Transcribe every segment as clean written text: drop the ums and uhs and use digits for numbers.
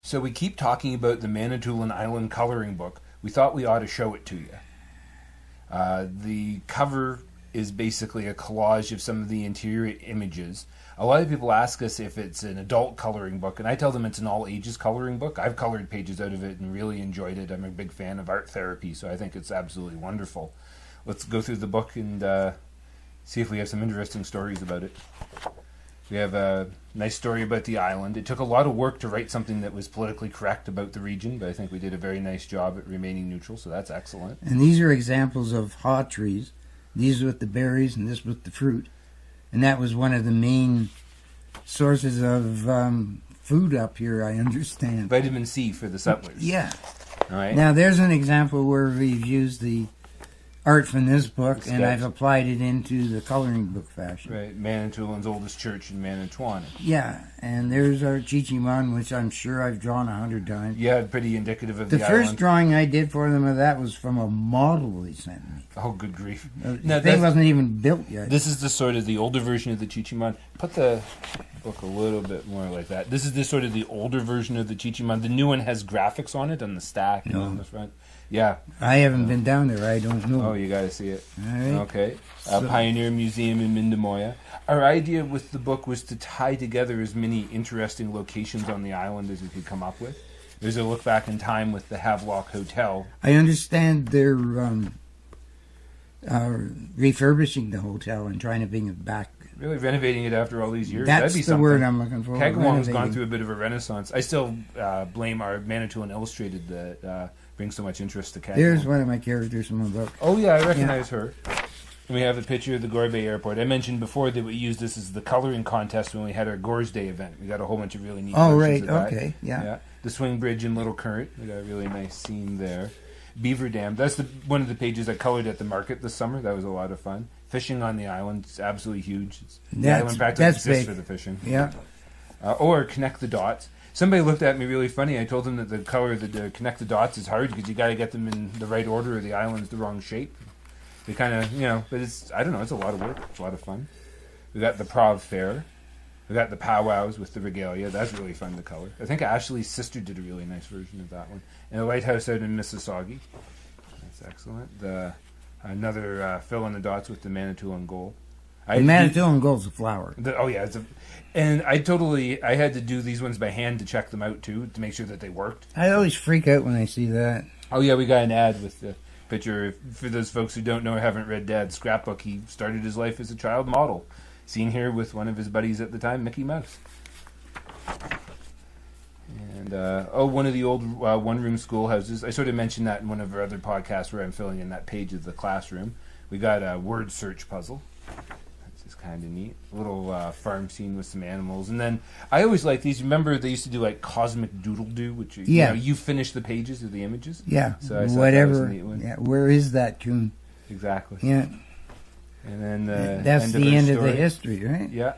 So we keep talking about the Manitoulin Island coloring book. We thought we ought to show it to you. The cover is basically a collage of some of the interior images. A lot of people ask us if it's an adult coloring book, and I tell them it's an all-ages coloring book. I've colored pages out of it and really enjoyed it. I'm a big fan of art therapy, so I think it's absolutely wonderful. Let's go through the book and see if we have some interesting stories about it. We have a nice story about the island. It took a lot of work to write something that was politically correct about the region, but I think we did a very nice job at remaining neutral, so that's excellent. And these are examples of haw trees. These with the berries and this with the fruit. And that was one of the main sources of food up here, I understand. Vitamin C for the settlers. Yeah. All right. Now, there's an example where we've used the art from this book, and I've applied it into the coloring book fashion. Right, Manitoulin's oldest church in Manitoulin. Yeah, and there's our Chichiman, which I'm sure I've drawn 100 times. Yeah, pretty indicative of the The island. first drawing I did for them of that was from a model they sent me. Oh, good grief. The thing wasn't even built yet. This is the sort of the older version of the Chichiman. Put the book a little bit more like that. This is the sort of the older version of the Chichiman. The new one has graphics on it on the stack and on the front. Yeah. I haven't been down there. I don't know. Oh, you got to see it. All right. Okay. Pioneer Museum in Mindamoya. Our idea with the book was to tie together as many interesting locations on the island as we could come up with. There's a look back in time with the Havelock Hotel. I understand they're refurbishing the hotel and trying to bring it back. Really renovating it after all these years. That's That'd be the something. word I'm looking for. Kagawong's gone through a bit of a renaissance. I still blame our Manitoulin Illustrated that brings so much interest to Kagawong. There's one of my characters from the book. Oh, yeah, I recognize her. And we have a picture of the Gore Bay Airport. I mentioned before that we used this as the coloring contest when we had our Gores Day event. We got a whole bunch of really neat Oh, versions right, of that. okay, yeah. The swing bridge in Little Current. We got a really nice scene there. Beaver Dam. That's one of the pages I colored at the market this summer. That was a lot of fun. Fishing on the island. It's absolutely huge. The island practically exists for the fishing. Yeah. Or Connect the Dots. Somebody looked at me really funny. I told them that the color of the Connect the Dots is hard because you got to get them in the right order or the island's the wrong shape. They kind of, but it's, I don't know, it's a lot of work. It's a lot of fun. We got the Prov Fair. We got the powwows with the regalia. That's really fun to color. I think Ashley's sister did a really nice version of that one. And the lighthouse out in Mississauga. That's excellent. Another fill in the dots with the Manitoulin Gold. The Manitoulin Gold's a flower. And I had to do these ones by hand to check them out too, to make sure that they worked. I always freak out when I see that. Oh yeah, we got an ad with the picture. For those folks who don't know or haven't read Dad's scrapbook, he started his life as a child model. Seen here with one of his buddies at the time, Mickey Mouse. And, one of the old one-room schoolhouses. I sort of mentioned that in one of our other podcasts where I'm filling in that page of the classroom. We got a word search puzzle. That's just kind of neat. A little farm scene with some animals. And then I always like these. Remember they used to do like Cosmic Doodle-Doo, which you finish the pages of the images? Yeah, so I whatever. That was a neat one. Yeah, where is that tune? Exactly. Yeah. And then that's the end of the history, right? Yeah.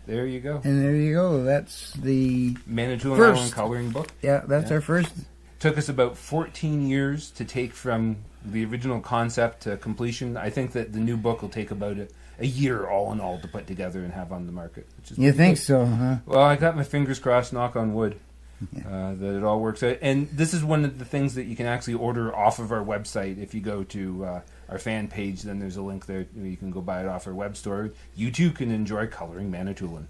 There you go. And there you go. That's the Manitoulin Island coloring book. Yeah, that's our first. Took us about 14 years to take from the original concept to completion. I think that the new book will take about a year all in all to put together and have on the market. Which is you think good. so, huh? Well, I got my fingers crossed, knock on wood, that it all works out. And this is one of the things that you can actually order off of our website. If you go to our fan page, then there's a link there. You can go buy it off our web store. You too can enjoy coloring Manitoulin.